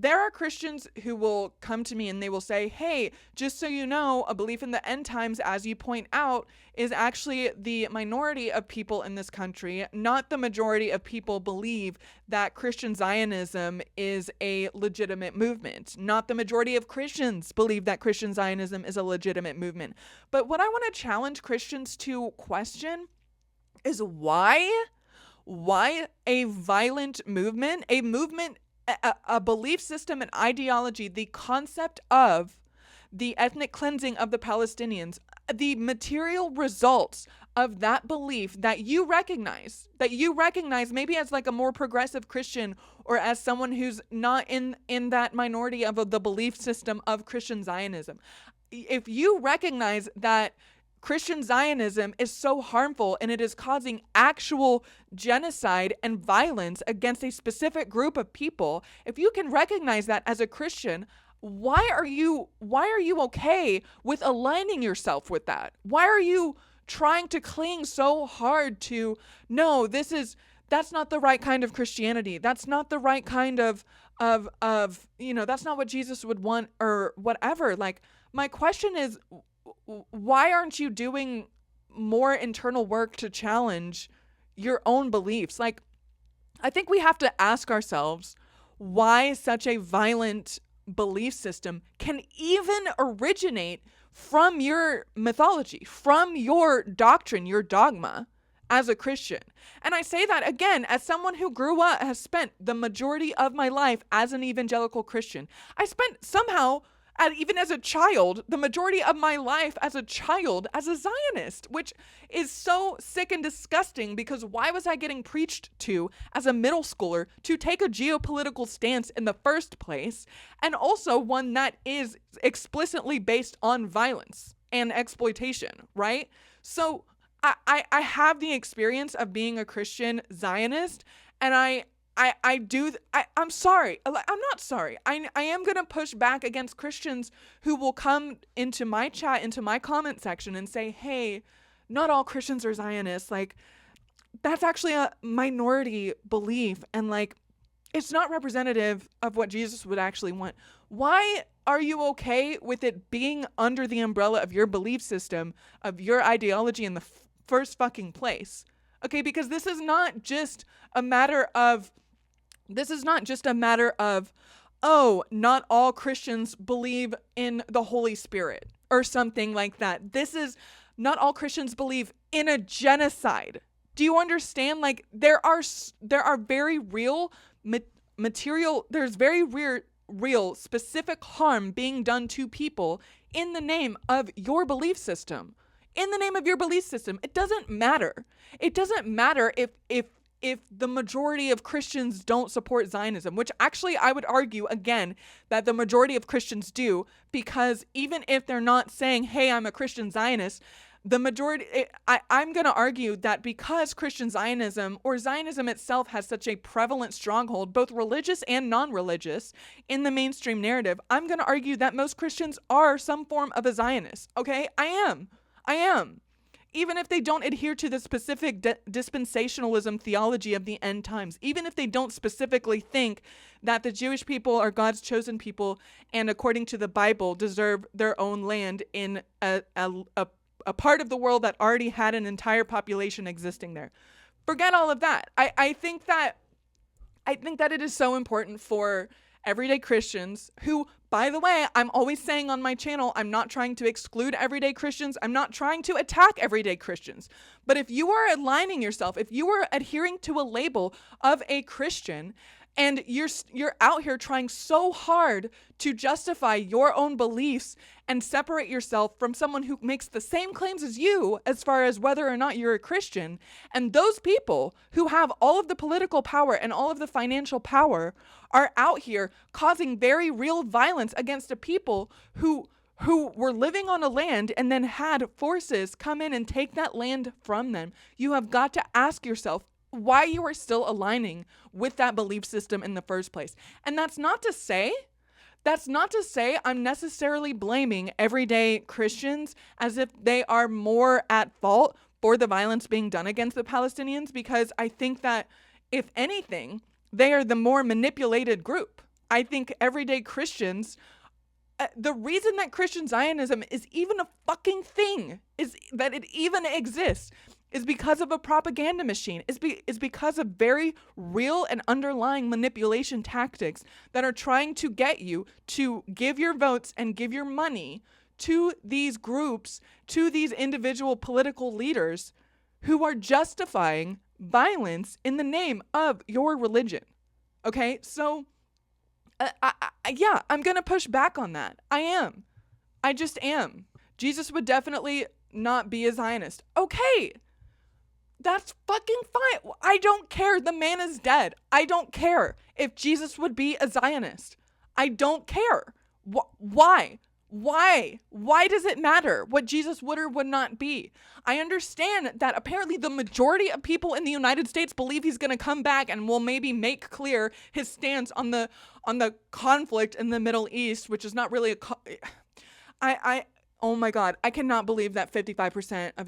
There are Christians who will come to me and they will say, hey, just so you know, a belief in the end times, as you point out, is actually the minority of people in this country. Not the majority of people believe that Christian Zionism is a legitimate movement. Not the majority of Christians believe that Christian Zionism is a legitimate movement. But what I want to challenge Christians to question is why a violent movement, a belief system and ideology, the concept of the ethnic cleansing of the Palestinians, the material results of that belief that you recognize maybe as like a more progressive Christian or as someone who's not in that minority of the belief system of Christian Zionism. If you recognize that Christian Zionism is so harmful and it is causing actual genocide and violence against a specific group of people, if you can recognize that as a Christian, why are you okay with aligning yourself with that? Why are you trying to cling so hard to, no, that's not the right kind of Christianity. That's not the right kind of that's not what Jesus would want or whatever. Like, my question is, why aren't you doing more internal work to challenge your own beliefs? Like, I think we have to ask ourselves why such a violent belief system can even originate from your mythology, from your doctrine, your dogma as a Christian. And I say that again as someone who grew up, has spent the majority of my life as an evangelical Christian. I spent somehow, even as a child, the majority of my life as a child as a Zionist, which is so sick and disgusting, because why was I getting preached to as a middle schooler to take a geopolitical stance in the first place, and also one that is explicitly based on violence and exploitation, right? So I have the experience of being a Christian Zionist, and I'm sorry. I'm not sorry. I am going to push back against Christians who will come into my chat, into my comment section and say, hey, not all Christians are Zionists. Like, that's actually a minority belief. And like, it's not representative of what Jesus would actually want. Why are you okay with it being under the umbrella of your belief system, of your ideology in the first fucking place? Okay, because this is not just a matter of, oh, not all Christians believe in the Holy Spirit or something like that. This is not all Christians believe in a genocide. Do you understand? Like, there are very real material, there's very real specific harm being done to people in the name of your belief system. In the name of your belief system. It doesn't matter. It doesn't matter if the majority of Christians don't support Zionism, which actually I would argue, again, that the majority of Christians do, because even if they're not saying, hey, I'm a Christian Zionist, the majority, I'm going to argue that because Christian Zionism, or Zionism itself, has such a prevalent stronghold, both religious and non-religious, in the mainstream narrative, I'm going to argue that most Christians are some form of a Zionist. Okay? I am. Even if they don't adhere to the specific dispensationalism theology of the end times, even if they don't specifically think that the Jewish people are God's chosen people and according to the Bible deserve their own land in a part of the world that already had an entire population existing there. Forget all of that. I think that it is so important for everyday Christians who, by the way, I'm always saying on my channel, I'm not trying to exclude everyday Christians. I'm not trying to attack everyday Christians. But if you are aligning yourself, if you are adhering to a label of a Christian, and you're out here trying so hard to justify your own beliefs and separate yourself from someone who makes the same claims as you as far as whether or not you're a Christian, and those people who have all of the political power and all of the financial power are out here causing very real violence against a people who were living on a land and then had forces come in and take that land from them, you have got to ask yourself why you are still aligning with that belief system in the first place. And that's not to say I'm necessarily blaming everyday Christians as if they are more at fault for the violence being done against the Palestinians, because I think that, if anything, they are the more manipulated group. I think everyday Christians, the reason that Christian Zionism is even a fucking thing, is that it even exists, is because of a propaganda machine, is because of very real and underlying manipulation tactics that are trying to get you to give your votes and give your money to these groups, to these individual political leaders who are justifying violence in the name of your religion. Okay, so yeah, I'm going to push back on that. I am. I just am. Jesus would definitely not be a Zionist. Okay, that's fucking fine. I don't care. The man is dead. I don't care if Jesus would be a Zionist. I don't care. Why? Why does it matter what Jesus would or would not be? I understand that apparently the majority of people in the United States believe he's going to come back and will maybe make clear his stance on the conflict in the Middle East, which is not really oh my God, I cannot believe that 55% of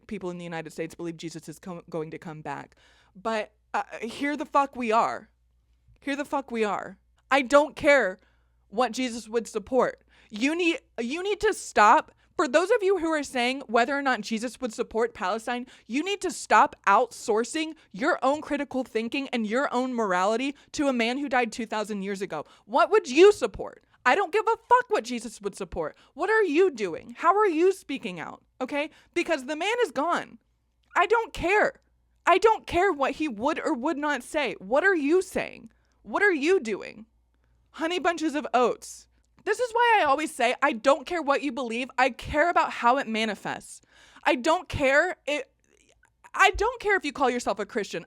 people in the United States believe Jesus is going to come back. But here the fuck we are. Here the fuck we are. I don't care what Jesus would support. You need to stop. For those of you who are saying whether or not Jesus would support Palestine, you need to stop outsourcing your own critical thinking and your own morality to a man who died 2,000 years ago. What would you support? I don't give a fuck what Jesus would support. What are you doing? How are you speaking out? Okay? Because the man is gone. I don't care. I don't care what he would or would not say. What are you saying? What are you doing? Honey bunches of oats. This is why I always say I don't care what you believe. I care about how it manifests. I don't care if you call yourself a Christian,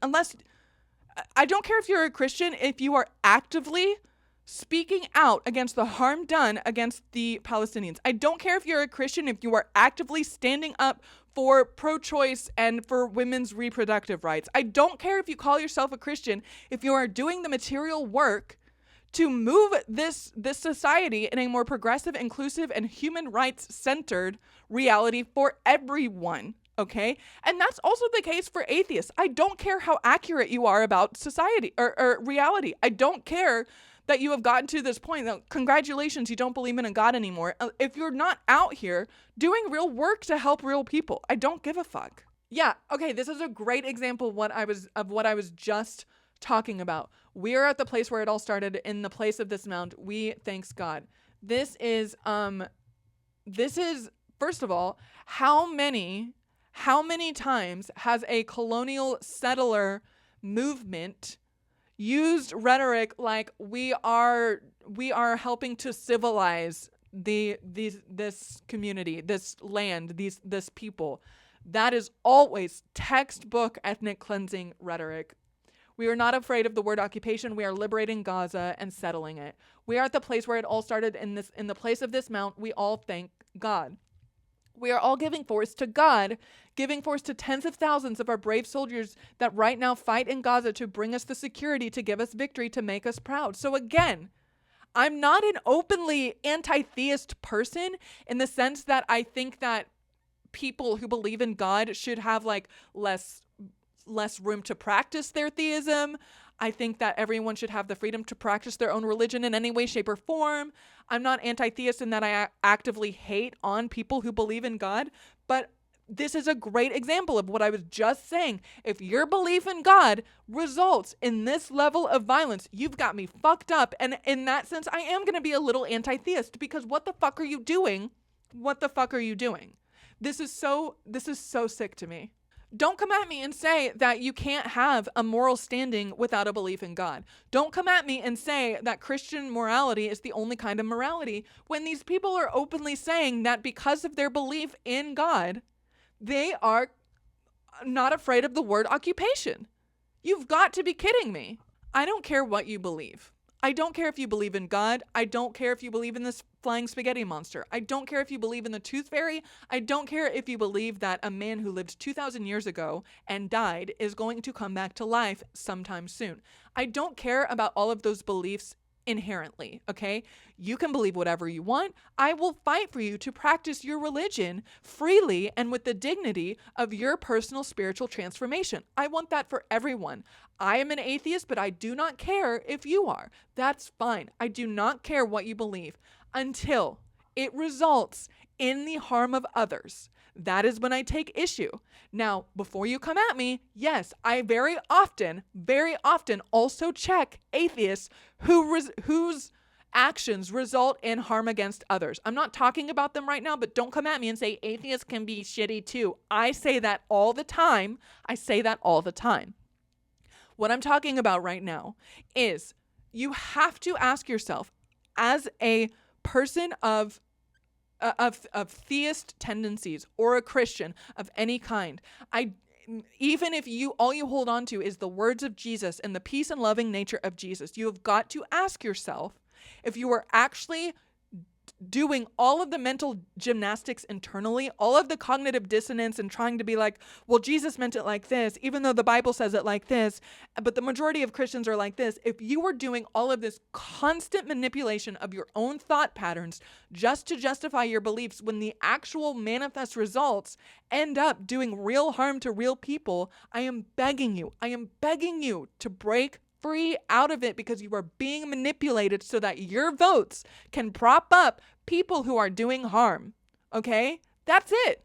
I don't care if you're a Christian if you are actively speaking out against the harm done against the Palestinians. I don't care if you're a Christian if you are actively standing up for pro-choice and for women's reproductive rights. I don't care if you call yourself a Christian if you are doing the material work to move this society in a more progressive, inclusive, and human rights-centered reality for everyone, okay? And that's also the case for atheists. I don't care how accurate you are about society or reality. I don't care that you have gotten to this point. Congratulations, you don't believe in a God anymore. If you're not out here doing real work to help real people, I don't give a fuck. Yeah, okay, this is a great example of what I was just talking about. We are at the place where it all started. In the place of this mount, we thanks God. This is first of all, how many times has a colonial settler movement used rhetoric like we are helping to civilize this community, this land, this people? That is always textbook ethnic cleansing rhetoric. We are not afraid of the word occupation. We are liberating Gaza and settling it. We are at the place where it all started. In the place of this mount, we all thank God. We are all giving force to God, giving force to tens of thousands of our brave soldiers that right now fight in Gaza to bring us the security, to give us victory, to make us proud. So again, I'm not an openly anti-theist person in the sense that I think that people who believe in God should have like less room to practice their theism. I think that everyone should have the freedom to practice their own religion in any way, shape, or form. I'm not anti-theist in that I actively hate on people who believe in God, but this is a great example of what I was just saying. If your belief in God results in this level of violence, you've got me fucked up. And in that sense, I am going to be a little anti-theist, because what the fuck are you doing? What the fuck are you doing? This is so sick to me. Don't come at me and say that you can't have a moral standing without a belief in God. Don't come at me and say that Christian morality is the only kind of morality when these people are openly saying that because of their belief in God, they are not afraid of the word occupation. You've got to be kidding me. I don't care what you believe. I don't care if you believe in God. I don't care if you believe in this flying spaghetti monster. I don't care if you believe in the tooth fairy. I don't care if you believe that a man who lived 2,000 years ago and died is going to come back to life sometime soon. I don't care about all of those beliefs inherently, okay? You can believe whatever you want. I will fight for you to practice your religion freely and with the dignity of your personal spiritual transformation. I want that for everyone. I am an atheist, but I do not care if you are. That's fine. I do not care what you believe until it results in the harm of others. That is when I take issue. Now, before you come at me, yes, I very often also check atheists whose actions result in harm against others. I'm not talking about them right now, but don't come at me and say atheists can be shitty too. I say that all the time. What I'm talking about right now is you have to ask yourself, as a person of theist tendencies or a Christian of any kind, even if all you hold on to is the words of Jesus and the peace and loving nature of Jesus, you have got to ask yourself if you are actually doing all of the mental gymnastics internally, all of the cognitive dissonance and trying to be like, well, Jesus meant it like this, even though the Bible says it like this, but the majority of Christians are like this. If you are doing all of this constant manipulation of your own thought patterns just to justify your beliefs when the actual manifest results end up doing real harm to real people, I am begging you to break free out of it, because you are being manipulated so that your votes can prop up people who are doing harm. Okay? That's it.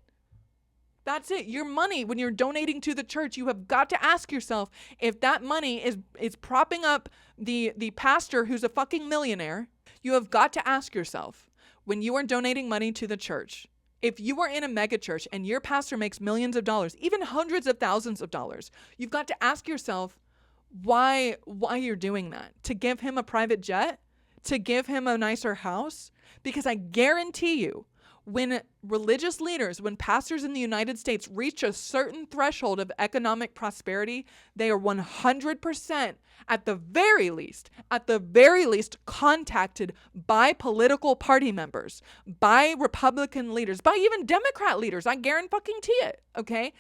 Your money, when you're donating to the church, you have got to ask yourself if that money is propping up the pastor who's a fucking millionaire. You have got to ask yourself, when you are donating money to the church, if you are in a megachurch and your pastor makes millions of dollars, even hundreds of thousands of dollars, you've got to ask yourself why you're doing that. To give him a private jet? To give him a nicer house? Because I guarantee you, when religious leaders, when pastors in the United States reach a certain threshold of economic prosperity, they are 100% at the very least, contacted by political party members, by Republican leaders, by even Democrat leaders. I guarantee it, okay?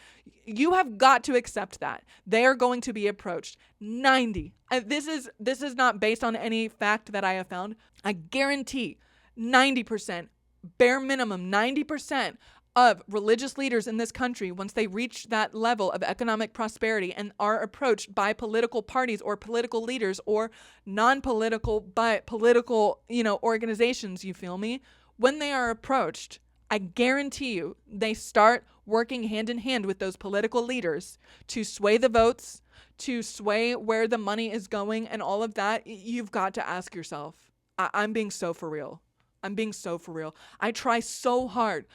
You have got to accept that. They are going to be approached. 90. This is not based on any fact that I have found. I guarantee 90%, bare minimum 90% of religious leaders in this country, once they reach that level of economic prosperity and are approached by political parties or political leaders or non-political but political, organizations, you feel me? When they are approached, I guarantee you they start working hand in hand with those political leaders to sway the votes, to sway where the money is going and all of that. You've got to ask yourself. I'm being so for real. I try so hard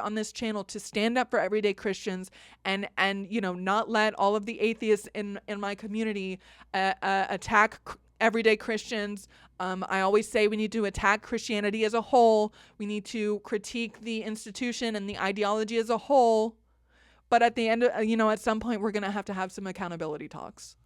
on this channel to stand up for everyday Christians and not let all of the atheists in my community attack everyday Christians. I always say we need to attack Christianity as a whole. We need to critique the institution and the ideology as a whole. But at the end, at some point, we're going to have some accountability talks.